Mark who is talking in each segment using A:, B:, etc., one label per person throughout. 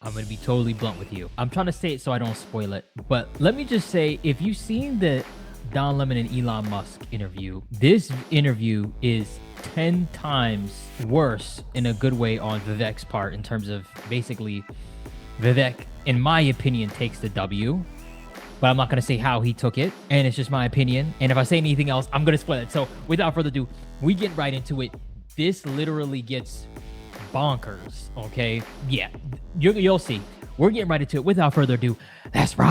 A: I'm going to be totally blunt with you. I'm trying to say it so I don't spoil it. But let me just say, if you've seen the Don Lemon and Elon Musk interview, this interview is 10 times worse in a good way on Vivek's part, in terms of basically Vivek, in my opinion, takes the W. But I'm not going to say how he took it. And it's just my opinion. And if I say anything else, I'm going to spoil it. So without further ado, we get right into it. This literally gets bonkers, okay? Yeah, you'll see. We're getting right into it. Without further ado, let's rock.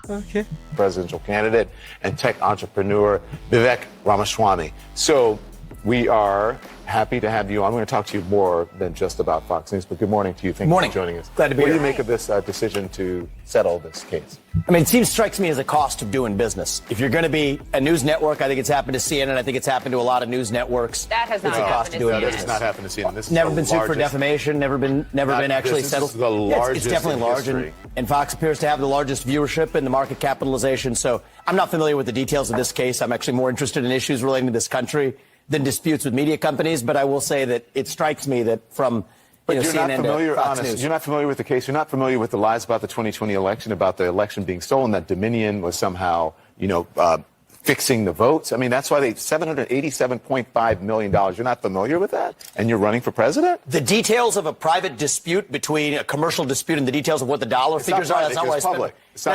B: Okay. Presidential candidate and tech entrepreneur, Vivek Ramaswamy. So we are happy to have you on. I'm going to talk to you more than just about Fox News, but good morning to you. Thank you for joining us.
C: Glad to be here.
B: What do you make of this decision to settle this case?
C: I mean, it strikes me as a cost of doing business. If you're going to be a news network, I think it's happened to CNN. I think it's happened to a lot of news networks.
D: That has not
C: it's a cost of doing
D: CNN.
C: business.
B: It's not happened to CNN. This is
C: never
B: the
C: been sued for
B: largest-
C: defamation. Never been actually settled.
B: This is the largest
C: it's definitely
B: in
C: large,
B: history.
C: and Fox appears to have the largest viewership and the market capitalization. So I'm not familiar with the details of this case. I'm actually more interested in issues relating to this country than disputes with media companies. But I will say that it strikes me that from
B: But you're
C: CNN
B: not familiar,
C: to Fox
B: honest,
C: News.
B: you're not familiar with the case. You're not familiar with the lies about the 2020 election, about the election being stolen, that Dominion was somehow, fixing the votes. I mean, that's why they $787.5 million. You're not familiar with that? And you're running for president?
C: The details of a private dispute between a commercial dispute and the details of what the dollar figures are, that's not where I spend.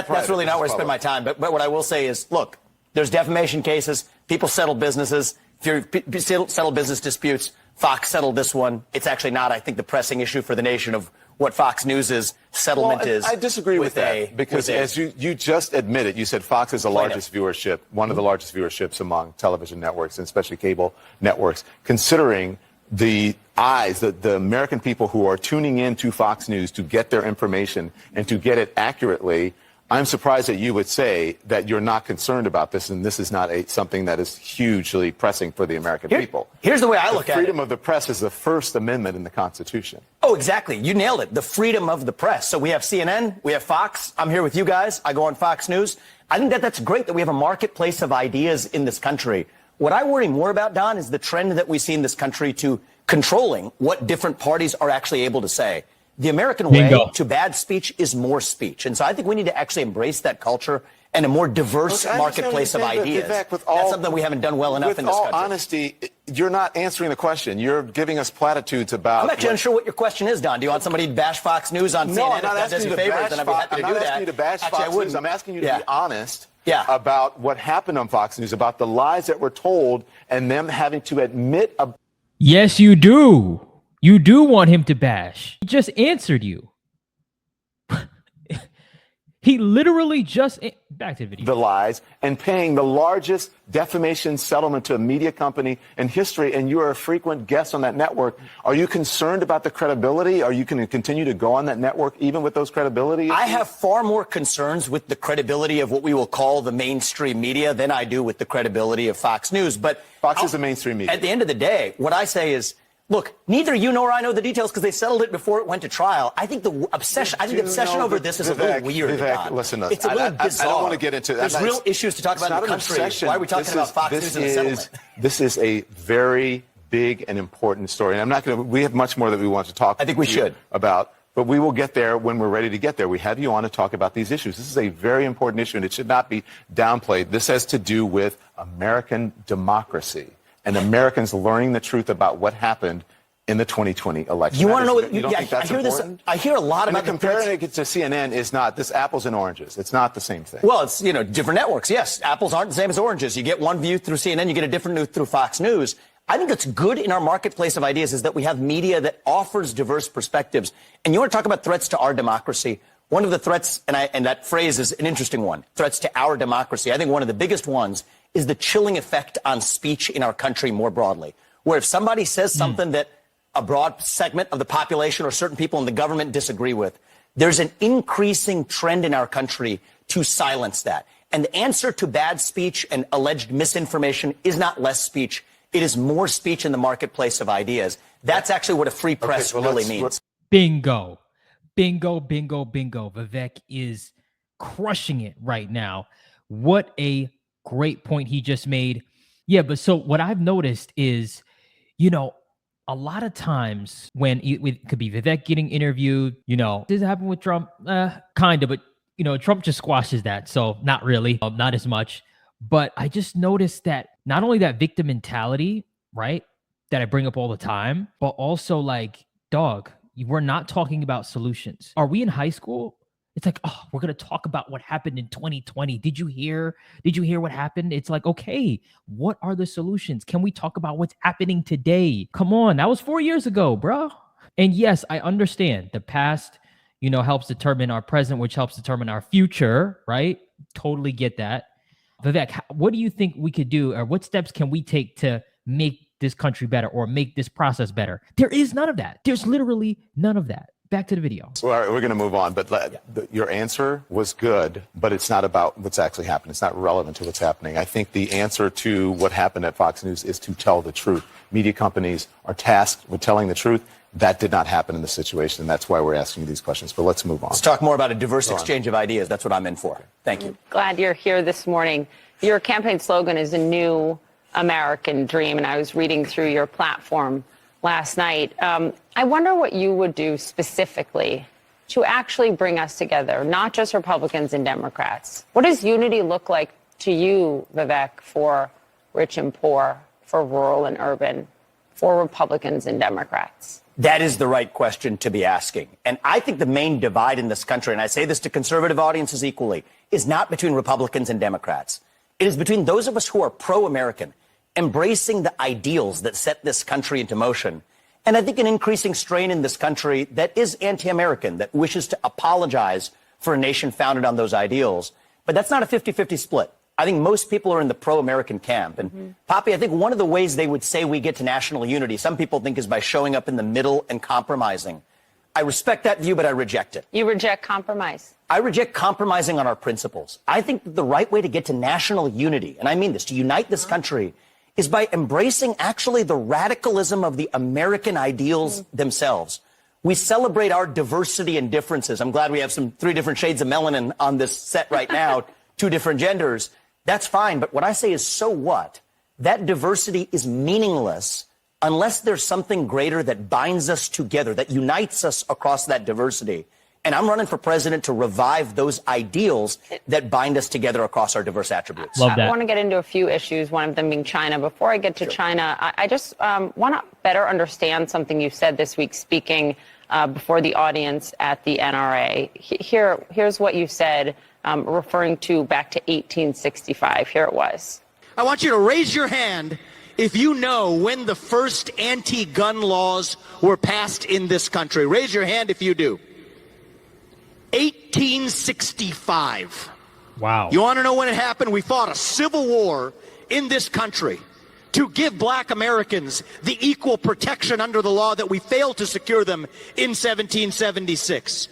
C: That's really not where I spend my time. But what I will say is, look, there's defamation cases. People settle businesses. If you settle business disputes, Fox settled this one. It's actually not, I think, the pressing issue for the nation of what Fox News' settlement is.
B: I disagree with that because as you just admitted, you said Fox is the largest viewership, one of the largest viewerships among television networks, and especially cable networks, considering the eyes, the American people who are tuning in to Fox News to get their information and to get it accurately. I'm surprised that you would say that you're not concerned about this, and this is not something that is hugely pressing for the American people.
C: Here's the way I look at it.
B: Freedom of the press is the First Amendment in the Constitution.
C: Oh, exactly. You nailed it. The freedom of the press. So we have CNN, we have Fox. I'm here with you guys. I go on Fox News. I think that's great that we have a marketplace of ideas in this country. What I worry more about, Don, is the trend that we see in this country to controlling what different parties are actually able to say. The American way to bad speech is more speech. And so I think we need to actually embrace that culture and a more diverse marketplace of ideas. That's something we haven't done well enough in this country.
B: With all honesty, you're not answering the question. You're giving us platitudes about...
C: I'm actually unsure what your question is, Don. Do you want somebody to bash Fox News on CNN?
B: No, I'm not
C: if that does
B: asking
C: you
B: you to
C: favors,
B: bash
C: then I'd be happy to do that.
B: I'm not asking you to bash Fox News. I'm asking you to be honest about what happened on Fox News, about the lies that were told, and them having to admit...
A: Yes, you do. You do want him to bash. He just answered you. He literally just... Back to the video.
B: The lies and paying the largest defamation settlement to a media company in history, and you are a frequent guest on that network. Are you concerned about the credibility? Are you going to continue to go on that network even with those credibility issues?
C: I have far more concerns with the credibility of what we will call the mainstream media than I do with the credibility of Fox News. But
B: Fox is the mainstream media.
C: At the end of the day, what I say is, look, neither you nor I know the details because they settled it before it went to trial. I think the obsession over this is a little weird.
B: Vivek, listen,
C: it's a little bizarre.
B: I don't want to get into that.
C: There's real issues to talk about in the country.
B: Obsession.
C: Why are we talking about Fox News and the settlement?
B: This is a very big and important story. And I'm not going to, we have much more that we want to talk
C: I think we should.
B: about. But we will get there when we're ready to get there. We have you on to talk about these issues. This is a very important issue, and it should not be downplayed. This has to do with American democracy and Americans learning the truth about what happened in the 2020 election.
C: You want to know what?
B: You don't think that's important?
C: I hear a lot about
B: comparing it to CNN is not this apples and oranges. It's not the same thing.
C: Well, it's different networks. Yes, apples aren't the same as oranges. You get one view through CNN, you get a different view through Fox News. I think that's good in our marketplace of ideas is that we have media that offers diverse perspectives. And you want to talk about threats to our democracy? One of the threats, and that phrase is an interesting one, threats to our democracy. I think one of the biggest ones is the chilling effect on speech in our country more broadly, where if somebody says something that a broad segment of the population or certain people in the government disagree with, there's an increasing trend in our country to silence that. And the answer to bad speech and alleged misinformation is not less speech. It is more speech in the marketplace of ideas. That's actually what a free press really means.
A: Bingo. Bingo, bingo, bingo. Vivek is crushing it right now. What a great point he just made. Yeah, but so what I've noticed is, a lot of times when it could be Vivek getting interviewed, does it happen with Trump? Kind of, but Trump just squashes that. So not really, not as much. But I just noticed that not only that victim mentality, right, that I bring up all the time, but also like, dog, we're not talking about solutions. Are we in high school? It's like, oh, we're going to talk about what happened in 2020. Did you hear what happened? It's like, okay, what are the solutions? Can we talk about what's happening today? Come on. That was 4 years ago, bro. And yes, I understand the past, helps determine our present, which helps determine our future, right? Totally get that. Vivek, what do you think we could do, or what steps can we take to make this country better or make this process better? There is none of that. There's literally none of that. Back to the video.
B: Well, we're going to move on, but your answer was good, but it's not about what's actually happened. It's not relevant to what's happening. I think the answer to what happened at Fox News is to tell the truth. Media companies are tasked with telling the truth. That did not happen in the situation, and that's why we're asking you these questions. But let's move on.
C: Let's talk more about a diverse exchange of ideas. That's what I'm in for. Thank you.
D: Glad you're here this morning. Your campaign slogan is a new American dream, and I was reading through your platform last night. I wonder what you would do specifically to actually bring us together, not just Republicans and Democrats. What does unity look like to you, Vivek, for rich and poor, for rural and urban, for Republicans and Democrats?
C: That is the right question to be asking. And I think the main divide in this country, and I say this to conservative audiences equally, is not between Republicans and Democrats. It is between those of us who are pro-American, embracing the ideals that set this country into motion, and I think an increasing strain in this country that is anti-American, that wishes to apologize for a nation founded on those ideals. But that's not a 50-50 split. I think most people are in the pro-American camp. And Poppy, I think one of the ways they would say we get to national unity, some people think, is by showing up in the middle and compromising. I respect that view, but I reject it.
D: You reject compromise?
C: I reject compromising on our principles. I think that the right way to get to national unity, and I mean this, to unite this country, is by embracing actually the radicalism of the American ideals themselves. We celebrate our diversity and differences. I'm glad we have some 3 different shades of melanin on this set right now, 2 different genders. That's fine. But what I say is, so what? That diversity is meaningless unless there's something greater that binds us together, that unites us across that diversity. And I'm running for president to revive those ideals that bind us together across our diverse attributes.
A: Love that.
D: I want to get into a few issues, one of them being China. Before I get to China, I just want to better understand something you said this week speaking before the audience at the NRA. Here's what you said, referring to back to 1865. Here it was.
E: I want you to raise your hand if you know when the first anti-gun laws were passed in this country. Raise your hand if you do. 1865.
A: Wow.
E: You want to know when it happened? We fought a civil war in this country to give black Americans the equal protection under the law that we failed to secure them in 1776.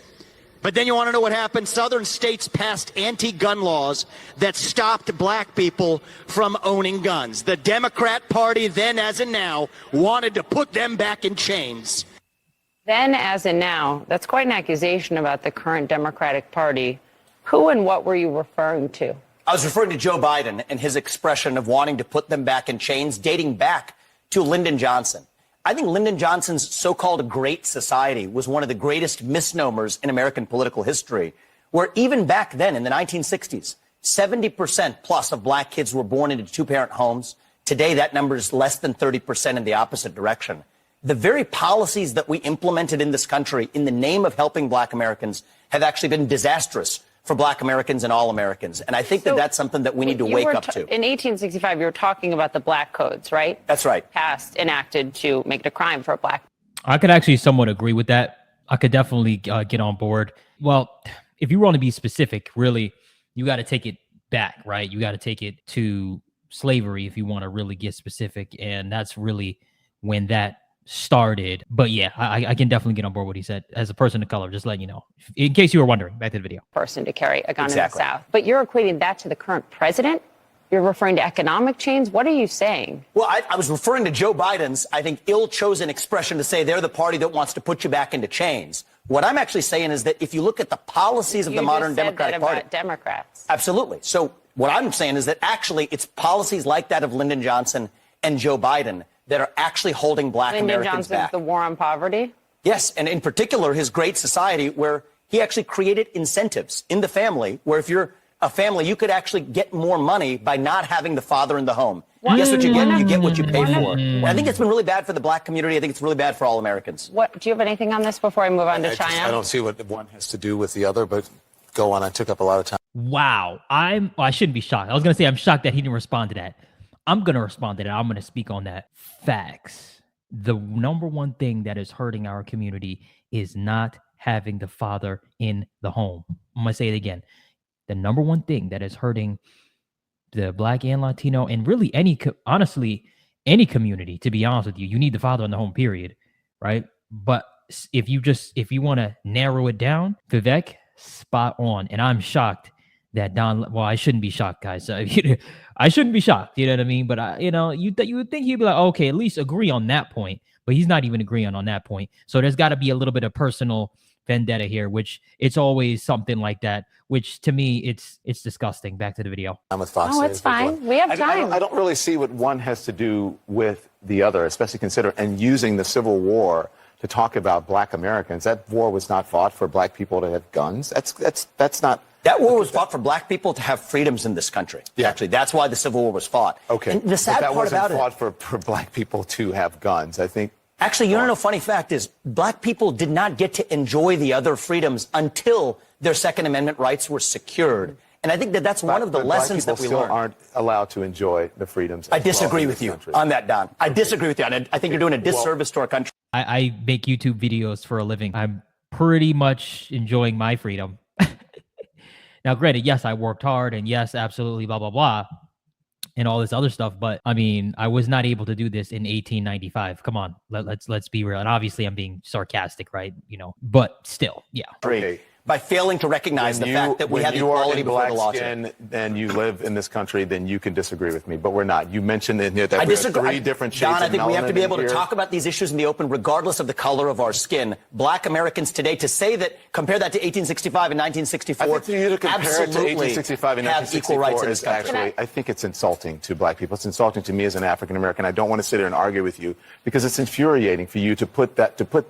E: But then you want to know what happened? Southern states passed anti-gun laws that stopped black people from owning guns. The Democrat Party, then as in now, wanted to put them back in chains.
D: Then as in now, that's quite an accusation about the current Democratic Party. Who and what were you referring to?
C: I was referring to Joe Biden and his expression of wanting to put them back in chains, dating back to Lyndon Johnson. I think Lyndon Johnson's so-called Great Society was one of the greatest misnomers in American political history, where even back then in the 1960s, 70% plus of black kids were born into 2-parent homes. Today, that number is less than 30% in the opposite direction. The very policies that we implemented in this country in the name of helping black Americans have actually been disastrous for black Americans and all Americans. And I think that that's something that we need to wake up to.
D: In 1865, you were talking about the black codes, right?
C: That's right.
D: Passed, enacted to make it a crime for a black.
A: I could actually somewhat agree with that. I could definitely get on board. Well, if you want to be specific, really, you got to take it back, right? You got to take it to slavery if you want to really get specific. And that's really when that started. But yeah, I can definitely get on board what he said. As a person of color, just letting you know, in case you were wondering. Back to the video.
D: Person to carry a gun
C: Exactly.
D: in the South. But you're equating that to the current president? You're referring to economic change? What are you saying?
C: Well, I was referring to Joe Biden's, I think, ill-chosen expression to say they're the party that wants to put you back into chains. What I'm actually saying is that if you look at the policies of the modern Democratic Party.
D: About Democrats.
C: Absolutely. So what I'm saying is that actually it's policies like that of Lyndon Johnson and Joe Biden that are actually holding black
D: Lyndon
C: Americans
D: Johnson's
C: back.
D: The War on Poverty?
C: Yes, and in particular, his Great Society, where he actually created incentives in the family, where if you're a family, you could actually get more money by not having the father in the home. Guess what you get? You get what you pay for. I think it's been really bad for the black community. I think it's really bad for all Americans.
D: What do you have anything on this before I move on to China?
B: I don't see what one has to do with the other, but go on. I took up a lot of time.
A: Wow. I shouldn't be shocked. I was going to say I'm shocked that he didn't respond to that. I'm going to respond to that. I'm going to speak on that. Facts. The number one thing that is hurting our community is not having the father in the home. I'm going to say it again. The number one thing that is hurting the black and Latino and really honestly, any community, to be honest with you, you need the father in the home, period. Right. But if you want to narrow it down, Vivek, spot on. And I'm shocked that I shouldn't be shocked, guys. I shouldn't be shocked. You know what I mean? But you would think he'd be like, okay, at least agree on that point. But he's not even agreeing on that point. So there's got to be a little bit of personal vendetta here, which it's always something like that, which to me, it's disgusting. Back to the video.
B: I'm with Fox.
D: Oh, it's fine. We have time.
B: I don't really see what one has to do with the other, especially considering and using the Civil War to talk about black Americans. That war was not fought for black people to have guns. That's not.
C: That war was fought for black people to have freedoms in this country. Yeah. Actually, that's why the Civil War was fought.
B: Okay.
C: And the sad
B: that
C: part about
B: wasn't fought for black people to have guns. I think.
C: Actually, you know, funny fact is black people did not get to enjoy the other freedoms until their Second Amendment rights were secured. And I think that's one of the lessons that we
B: still
C: learned.
B: Aren't allowed to enjoy the freedoms.
C: I disagree with you on that, Don. I disagree with you. And I think you're doing a disservice to our country.
A: I make YouTube videos for a living. I'm pretty much enjoying my freedom. Now, granted, yes, I worked hard, and yes, absolutely, blah, blah, blah, and all this other stuff. But I mean, I was not able to do this in 1895. Come on, let's be real. And obviously, I'm being sarcastic, right? But still, yeah.
B: Okay.
C: By failing to recognize the fact that we have equality before the law.
B: And you live in this country, then you can disagree with me. But we're not. You mentioned in here that we have three different shades
C: Don, I think we have to be able to
B: here.
C: talk about these issues in the open, regardless of the color of our skin. Black Americans today, to say that, compare that to 1865 and 1964,
B: I think for you to compare it to
C: absolutely
B: 1865 and
C: have equal rights
B: 1964
C: in this
B: is
C: country.
B: actually, I think it's insulting to black people. It's insulting to me as an African American. I don't want to sit here and argue with you because it's infuriating for you to put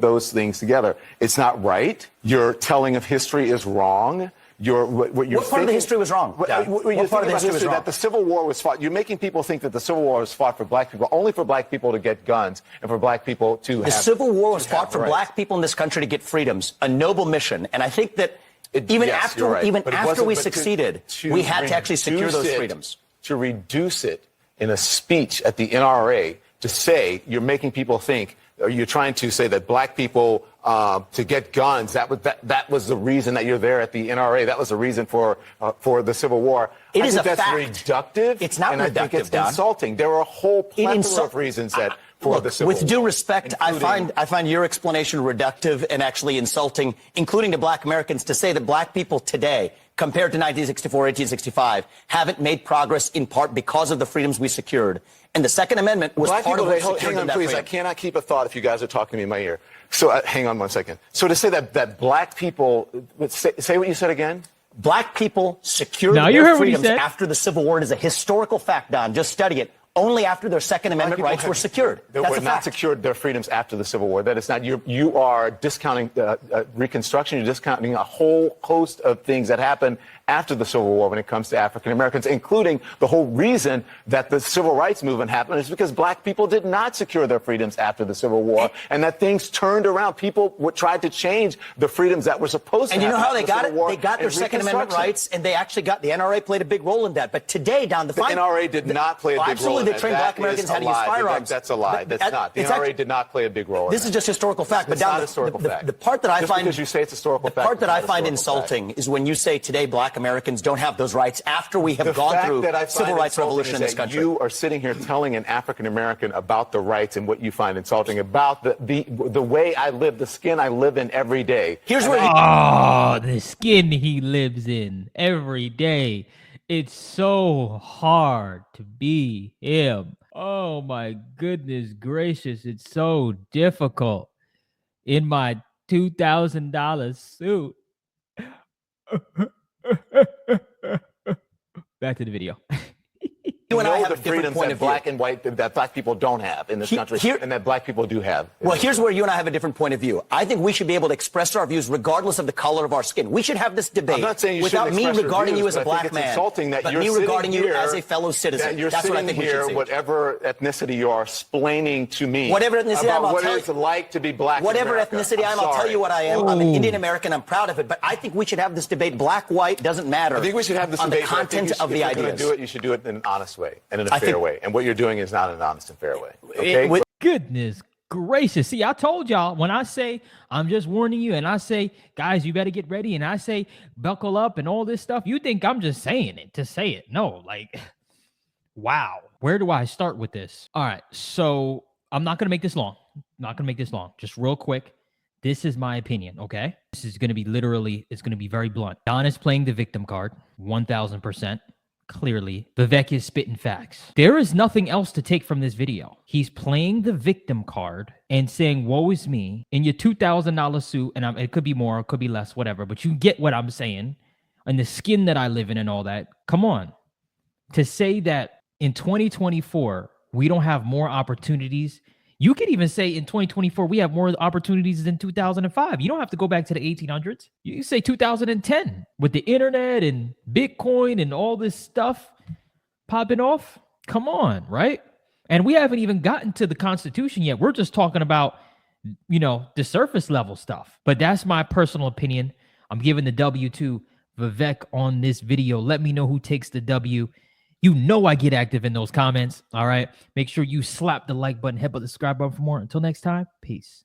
B: those things together. It's not right. Your telling of history is wrong. What
C: part of the history was wrong?
B: What part of the history was wrong? That the Civil War was fought. You're making people think that the Civil War was fought for black people, only for black people to get guns and for black people to have.
C: The Civil War was fought for black people in this country to get freedoms, a noble mission. And I think that even after we succeeded, we had to actually secure those freedoms.
B: To reduce it in a speech at the NRA to say you're making people think, or you're trying to say that black people to get guns, that was the reason that you're there at the NRA. That was the reason for the Civil War.
C: It is a
B: that's
C: fact.
B: reductive.
C: It's not
B: and
C: reductive,
B: I think it's
C: Don.
B: insulting. There are a whole plethora of reasons that for the Civil War.
C: With due respect, I find your explanation reductive and actually insulting, including to black Americans, to say that black people today, compared to 1964, 1865, haven't made progress in part because of the freedoms we secured. And the Second Amendment was part of what secured
B: hang on,
C: that
B: please.
C: freedom.
B: I cannot keep a thought if you guys are talking to me in my ear. So hang on 1 second. So to say that black people, say what you said again.
C: Black people secured
A: Now, you
C: their
A: heard what he
C: freedoms
A: said.
C: after the Civil War. It is a historical fact, Don. Just study it. Only after their Second Amendment rights were secured.
B: They
C: That's
B: were
C: a
B: not
C: fact.
B: secured their freedoms after the Civil War. That is not. You are discounting Reconstruction. You're discounting a whole host of things that happened after the Civil War when it comes to African Americans, including the whole reason that the Civil Rights Movement happened is because black people did not secure their freedoms after the Civil War, and that things turned around. People tried to change the freedoms that were supposed to
C: And you know
B: happen
C: how they
B: after
C: got
B: the
C: it?
B: Civil War
C: They got their
B: and
C: Second Amendment
B: Reconstruction.
C: rights, and they actually got the NRA played a big role in that. But today, Don, the
B: NRA did not play a big role.
C: Absolutely, they trained black Americans how to use firearms.
B: That's a lie. That's not. The NRA did not play a big role.
C: This is just historical fact. But
B: It's not
C: Don,
B: historical fact.
C: the part that I
B: Just
C: find
B: because you say it's historical
C: the
B: fact,
C: part that
B: it's
C: I
B: not
C: find
B: historical
C: insulting is when you say today black Americans don't have those rights after we have gone through civil rights revolution in this country.
B: You are sitting here telling an African American about the rights and what you find insulting about the way I live, the skin I live in every day.
C: Here's where
A: The skin he lives in every day. It's so hard to be him. Oh my goodness gracious. It's so difficult in my $2,000 suit. Back to the video.
C: You and I have
B: the
C: a different
B: freedoms
C: point
B: that
C: of view.
B: black and white that black people don't have in this country, and that black people do have.
C: Well, here's where you and I have a different point of view. I think we should be able to express our views regardless of the color of our skin. We should have this debate
B: I'm not saying you
C: without
B: shouldn't
C: me
B: express your
C: regarding
B: views,
C: you as a
B: but I think
C: black
B: it's
C: man,
B: insulting that
C: but
B: you're
C: me
B: sitting
C: regarding you
B: here,
C: as a fellow citizen.
B: that you're
C: That's what I
B: sitting
C: think we
B: here,
C: should see.
B: whatever ethnicity you are, explaining to me
C: Whatever ethnicity
B: about
C: I'm,
B: what it's like to be black.
C: Whatever
B: in America.
C: ethnicity I am, I'll tell you what I am. I'm an Indian American. I'm proud of it. But I think we should have this debate. Black, white, doesn't matter.
B: I think we should have this
C: on
B: debate.
C: the content of the
B: If you're going
C: ideas.
B: to do it, you should do it in an honest way and in a fair way. And what you're doing is not an honest and fair way. Okay?
A: Goodness gracious. See, I told y'all, when I say I'm just warning you and I say, guys, you better get ready, and I say buckle up and all this stuff, you think I'm just saying it to say it. No, like, wow. Where do I start with this? All right. So I'm not going to make this long. Just real quick. This is my opinion, okay? This is going to be it's going to be very blunt. Don is playing the victim card, 1,000%. Clearly, Vivek is spitting facts. There is nothing else to take from this video. He's playing the victim card and saying, woe is me, in your $2,000 suit, and it could be more, it could be less, whatever, but you get what I'm saying, and the skin that I live in and all that. Come on. To say that in 2024, we don't have more opportunities. You could even say in 2024, we have more opportunities than 2005. You don't have to go back to the 1800s. You can say 2010 with the internet and Bitcoin and all this stuff popping off. Come on, right? And we haven't even gotten to the Constitution yet. We're just talking about, the surface level stuff. But that's my personal opinion. I'm giving the W to Vivek on this video. Let me know who takes the W. You know I get active in those comments, all right? Make sure you slap the like button, hit the subscribe button for more. Until next time, peace.